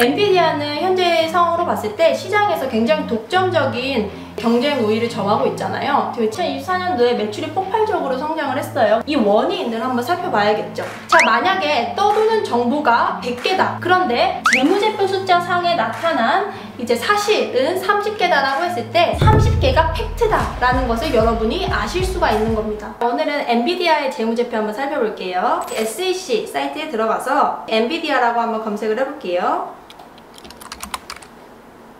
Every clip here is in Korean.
엔비디아는 현재 상황으로 봤을 때 시장에서 굉장히 독점적인 경쟁 우위를 점하고 있잖아요. 2024년도에 매출이 폭발적으로 성장을 했어요. 이 원인을 한번 살펴봐야겠죠. 자, 만약에 떠도는 정보가 100개다. 그런데 재무제표 숫자 상에 나타난 이제 사실은 30개다라고 했을 때 30개가 팩트다라는 것을 여러분이 아실 수가 있는 겁니다. 오늘은 엔비디아의 재무제표 한번 살펴볼게요. SEC 사이트에 들어가서 엔비디아라고 한번 검색을 해볼게요.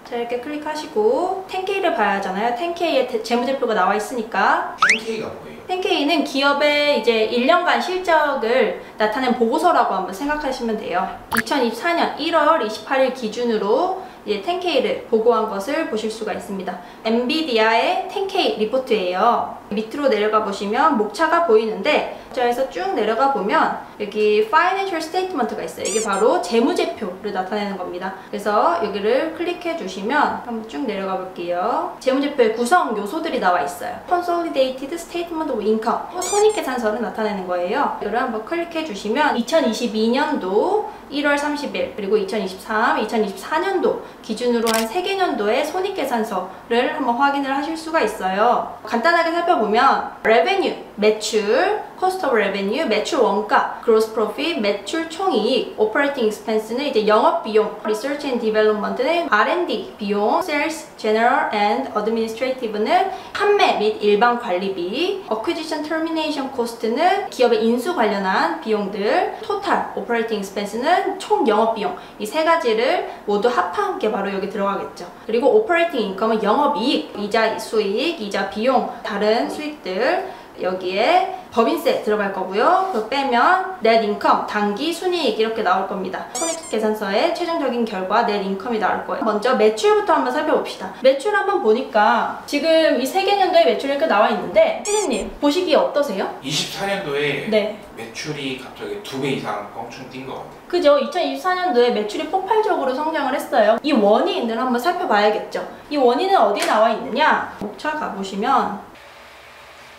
자, 이렇게 클릭하시고 10K를 봐야 하잖아요. 10K의 재무제표가 나와 있으니까. 10K가 뭐예요? 10K는 기업의 이제 1년간 실적을 나타낸 보고서라고 한번 생각하시면 돼요. 2024년 1월 28일 기준으로 이제 10K를 보고한 것을 보실 수가 있습니다. 엔비디아의 10K 리포트예요. 밑으로 내려가 보시면 목차가 보이는데 저에서 쭉 내려가 보면 여기 Financial Statement가 있어요. 이게 바로 재무제표를 나타내는 겁니다. 그래서 여기를 클릭해 주시면 한번 쭉 내려가 볼게요. 재무제표의 구성 요소들이 나와 있어요. Consolidated Statement of Income, 손익계산서를 나타내는 거예요. 이거를 한번 클릭해 주시면 2022년도 1월 30일 그리고 2023, 2024년도 기준으로 한 3개 년도의 손익계산서를 한번 확인을 하실 수가 있어요. 간단하게 살펴보면 Revenue, 매출, Cost of Revenue, 매출 원가, Gross Profit, 매출 총이익, Operating Expense는 이제 영업비용, Research and Development는 R&D 비용, Sales, General and Administrative는 판매 및 일반 관리비, Acquisition Termination Cost는 기업의 인수 관련한 비용들, Total Operating Expense는 총 영업비용, 이 세 가지를 모두 합한 게 바로 여기 들어가겠죠. 그리고 Operating Income은 영업이익, 이자 수익, 이자 비용, 다른 수익들 여기에 법인세 들어갈 거고요. 그거 빼면 넷 인컴, 단기 순이익 이렇게 나올 겁니다. 손익계산서의 최종적인 결과 넷 인컴이 나올 거예요. 먼저 매출부터 한번 살펴봅시다. 매출 한번 보니까 지금 이 3개 년도의 매출이 이렇게 나와 있는데 피디님 보시기에 어떠세요? 24년도에 네. 매출이 갑자기 2배 이상 껑충 뛴 것 같아요. 그죠? 2024년도에 매출이 폭발적으로 성장을 했어요. 이 원인을 한번 살펴봐야겠죠. 이 원인은 어디에 나와 있느냐? 목차 가보시면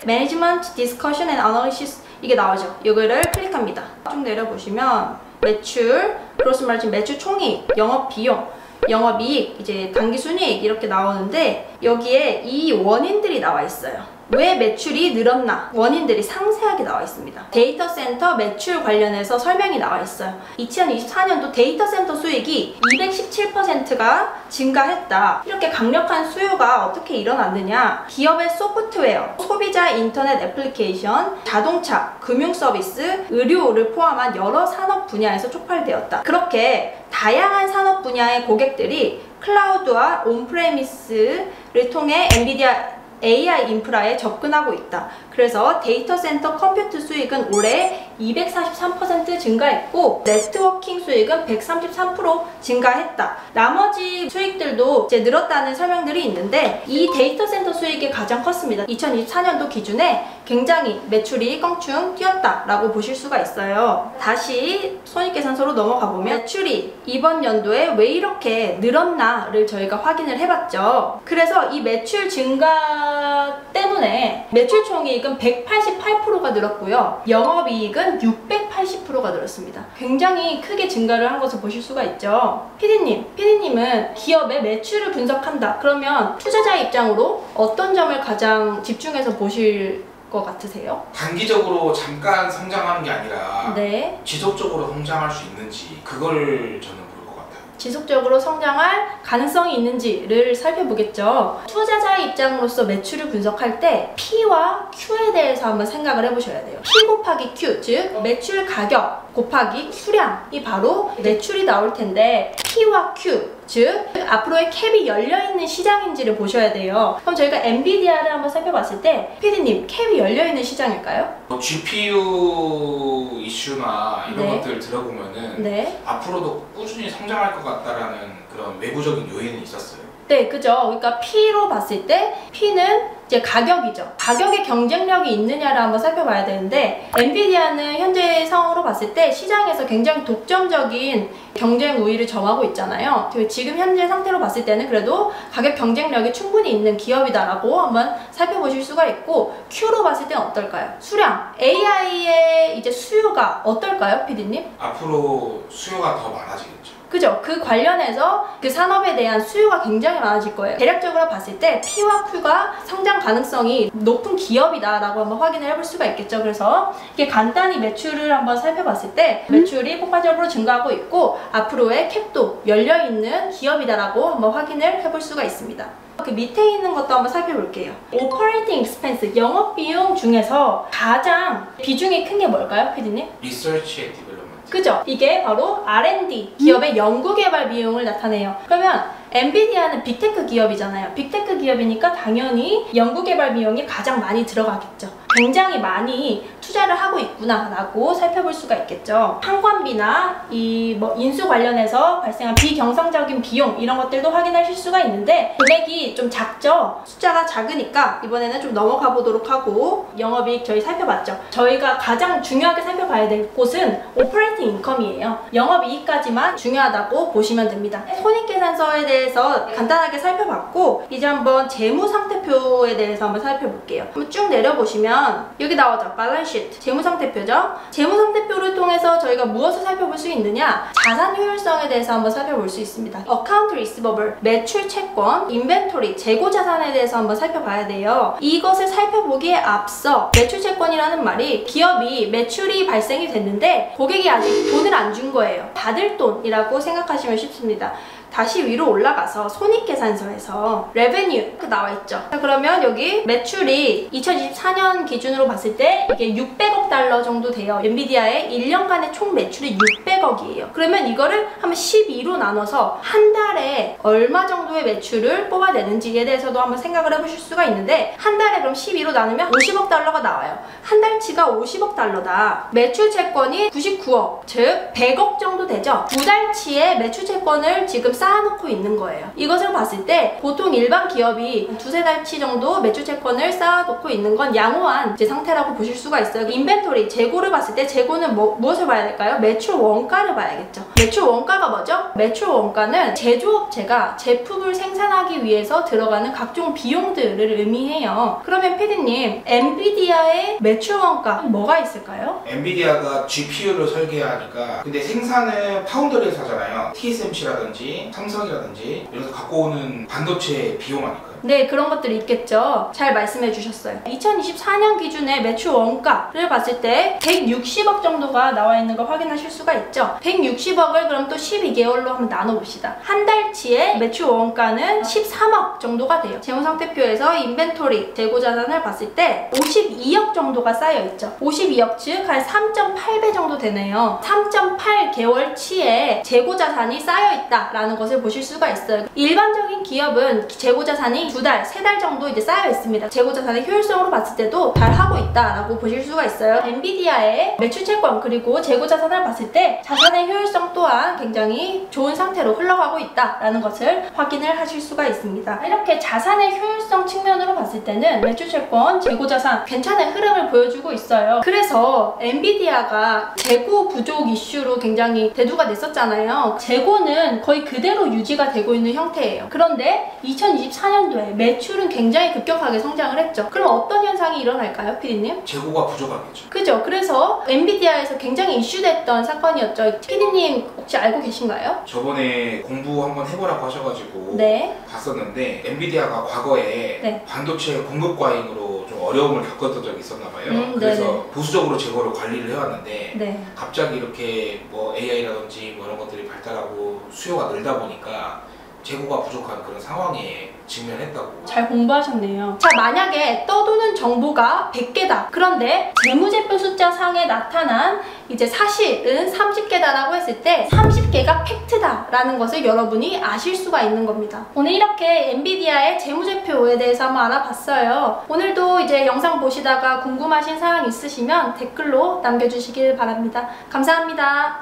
Management Discussion and Analysis 이게 나오죠. 이거를 클릭합니다. 쭉 내려보시면 매출, Gross Margin, 매출 총이익, 영업 비용, 영업이익, 이제 당기순이익 이렇게 나오는데 여기에 이 원인들이 나와 있어요. 왜 매출이 늘었나? 원인들이 상세하게 나와 있습니다. 데이터 센터 매출 관련해서 설명이 나와 있어요. 2024년도 데이터 센터 수익이 217%가 증가했다. 이렇게 강력한 수요가 어떻게 일어났느냐? 기업의 소프트웨어, 소비자 인터넷 애플리케이션, 자동차, 금융 서비스, 의료를 포함한 여러 산업 분야에서 촉발되었다. 그렇게 다양한 산업 분야의 고객들이 클라우드와 온프레미스를 통해 엔비디아 AI 인프라에 접근하고 있다. 그래서 데이터 센터 컴퓨트 수익은 올해 243% 증가했고 네트워킹 수익은 133% 증가했다. 나머지 수익들도 이제 늘었다는 설명들이 있는데 이 데이터 센터 수익이 가장 컸습니다. 2024년도 기준에 굉장히 매출이 껑충 뛰었다라고 보실 수가 있어요. 다시 손익계산서로 넘어가 보면 매출이 이번 연도에 왜 이렇게 늘었나를 저희가 확인을 해봤죠. 그래서 이 매출 증가 때문에 매출 총이익은 188%가 늘었고요. 영업이익은 680%가 늘었습니다. 굉장히 크게 증가를 한 것을 보실 수가 있죠. 피디님은 기업의 매출을 분석한다. 그러면 투자자 입장으로 어떤 점을 가장 집중해서 보실 것 같으세요? 단기적으로 잠깐 성장하는 게 아니라 네. 지속적으로 성장할 수 있는지 그걸 저는 볼 것 같아요. 지속적으로 성장할 가능성이 있는지를 살펴보겠죠. 투자자 입장으로서 매출을 분석할 때 P와 Q에 대해서 한번 생각을 해보셔야 돼요. P 곱하기 Q, 즉 매출 가격 곱하기 수량이 바로 매출이 나올 텐데 P와 Q, 즉 앞으로의 캡이 열려있는 시장인지를 보셔야 돼요. 그럼 저희가 엔비디아를 한번 살펴봤을 때 피디님, 캡이 열려있는 시장일까요? GPU 이슈나 이런 네. 것들 들어보면은 네. 앞으로도 꾸준히 성장할 것 같다라는 그런 외부적인 요인이 있었어요. 네, 그죠. 그러니까 P로 봤을 때 P는 이제 가격이죠. 가격의 경쟁력이 있느냐를 한번 살펴봐야 되는데 엔비디아는 현재 상황으로 봤을 때 시장에서 굉장히 독점적인 경쟁 우위를 점하고 있잖아요. 지금 현재 상태로 봤을 때는 그래도 가격 경쟁력이 충분히 있는 기업이다라고 한번 살펴보실 수가 있고 Q로 봤을 때는 어떨까요? 수량, AI의 이제 수요가 어떨까요, 피디님? 앞으로 수요가 더 많아지겠죠. 그죠? 그 관련해서 그 산업에 대한 수요가 굉장히 많아질 거예요. 대략적으로 봤을 때 P와 Q가 성장 가능성이 높은 기업이다라고 한번 확인을 해볼 수가 있겠죠. 그래서 이게 간단히 매출을 한번 살펴봤을 때 매출이 폭발적으로 증가하고 있고 앞으로의 캡도 열려있는 기업이다라고 한번 확인을 해볼 수가 있습니다. 그 밑에 있는 것도 한번 살펴볼게요. Operating Expense, 영업비용 중에서 가장 비중이 큰 게 뭘까요, 피디님? Research and Development. 그죠? 이게 바로 R&D, 기업의 연구개발 비용을 나타내요. 그러면 엔비디아는 빅테크 기업이잖아요. 빅테크 기업이니까 당연히 연구개발 비용이 가장 많이 들어가겠죠. 굉장히 많이 투자를 하고 있구나라고 살펴볼 수가 있겠죠. 항관비나 이 인수 관련해서 발생한 비경상적인 비용 이런 것들도 확인하실 수가 있는데 금액이 좀 작죠. 숫자가 작으니까 이번에는 좀 넘어가 보도록 하고 영업이익 저희 살펴봤죠. 저희가 가장 중요하게 살펴봐야 될 곳은 오퍼레이팅 인컴이에요. 영업이익까지만 중요하다고 보시면 됩니다. 손익계산서에 대해서 간단하게 살펴봤고 이제 한번 재무상태표에 대해서 한번 살펴볼게요. 한번 쭉 내려보시면 여기 나오죠. 밸런스 시트, 재무상태표죠. 재무상태표를 통해서 저희가 무엇을 살펴볼 수 있느냐? 자산 효율성에 대해서 한번 살펴볼 수 있습니다. 어카운트 리시버블, 매출 채권, 인벤토리, 재고 자산에 대해서 한번 살펴봐야 돼요. 이것을 살펴보기에 앞서 매출 채권이라는 말이 기업이 매출이 발생이 됐는데 고객이 아직 돈을 안 준 거예요. 받을 돈이라고 생각하시면 쉽습니다. 다시 위로 올라가서 손익계산서에서 revenue 나와 있죠. 자, 그러면 여기 매출이 2024년 기준으로 봤을 때 이게 600억 달러 정도 돼요. 엔비디아의 1년간의 총 매출이 600억이에요. 그러면 이거를 한번 12로 나눠서 한 달에 얼마 정도의 매출을 뽑아내는지에 대해서도 한번 생각을 해보실 수가 있는데 한 달에 그럼 12로 나누면 50억 달러가 나와요. 한 달치가 50억 달러다. 매출 채권이 99억, 즉 100억 정도 되죠. 두 달치의 매출 채권을 지금 쌓아놓고 있는 거예요. 이것을 봤을 때 보통 일반 기업이 두세 달치 정도 매출 채권을 쌓아놓고 있는 건 양호한 이제 상태라고 보실 수가 있어요. 인벤토리, 재고를 봤을 때 재고는 무엇을 봐야 될까요? 매출 원가를 봐야겠죠. 매출 원가가 뭐죠? 매출 원가는 제조업체가 제품을 생산하기 위해서 들어가는 각종 비용들을 의미해요. 그러면 피디님, 엔비디아의 매출 원가 뭐가 있을까요? 엔비디아가 GPU를 설계하니까 근데 생산은 파운드리에서 하잖아요. TSMC라든지 삼성이라든지 이래서 갖고 오는 반도체 비용 아닐까요? 네, 그런 것들이 있겠죠. 잘 말씀해 주셨어요. 2024년 기준의 매출 원가를 봤을 때 160억 정도가 나와 있는 걸 확인하실 수가 있죠. 160억을 그럼 또 12개월로 한번 나눠봅시다. 한 달치의 매출 원가는 13억 정도가 돼요. 재무상태표에서 인벤토리, 재고자산을 봤을 때 52억 정도가 쌓여있죠. 52억 즉 한 3.8배 정도 되네요. 3.8개월치의 재고자산이 쌓여있다라는 것을 보실 수가 있어요. 일반적인 기업은 재고자산이 2달, 3달 정도 이제 쌓여 있습니다. 재고자산의 효율성으로 봤을 때도 잘 하고 있다라고 보실 수가 있어요. 엔비디아의 매출 채권 그리고 재고자산을 봤을 때 자산의 효율성 또한 굉장히 좋은 상태로 흘러가고 있다라는 것을 확인을 하실 수가 있습니다. 이렇게 자산의 효율성 측면으로 봤을 때는 매출 채권, 재고자산 괜찮은 흐름을 보여주고 있어요. 그래서 엔비디아가 재고 부족 이슈로 굉장히 대두가 됐었잖아요. 재고는 거의 그대로 유지가 되고 있는 형태예요. 그런데 2024년도에 매출은 굉장히 급격하게 성장을 했죠. 그럼 어떤 현상이 일어날까요, 피디님? 재고가 부족하겠죠. 그죠. 그래서 엔비디아에서 굉장히 이슈됐던 사건이었죠. 피디님 혹시 알고 계신가요? 저번에 공부 한번 해보라고 하셔가지고 네. 봤었는데 엔비디아가 과거에 네. 반도체 공급 과잉으로 좀 어려움을 겪었던 적이 있었나 봐요. 그래서 네네. 보수적으로 재고를 관리를 해왔는데 네. 갑자기 이렇게 뭐 AI라든지 뭐 이런 것들이 발달하고 수요가 늘다 보니까 재고가 부족한 그런 상황에 직면했다고. 잘 공부하셨네요. 자, 만약에 떠도는 정보가 100개다. 그런데 재무제표 숫자 상에 나타난 이제 사실은 30개다라고 했을 때 30개가 팩트다라는 것을 여러분이 아실 수가 있는 겁니다. 오늘 이렇게 엔비디아의 재무제표에 대해서 한번 알아봤어요. 오늘도 이제 영상 보시다가 궁금하신 사항 있으시면 댓글로 남겨주시길 바랍니다. 감사합니다.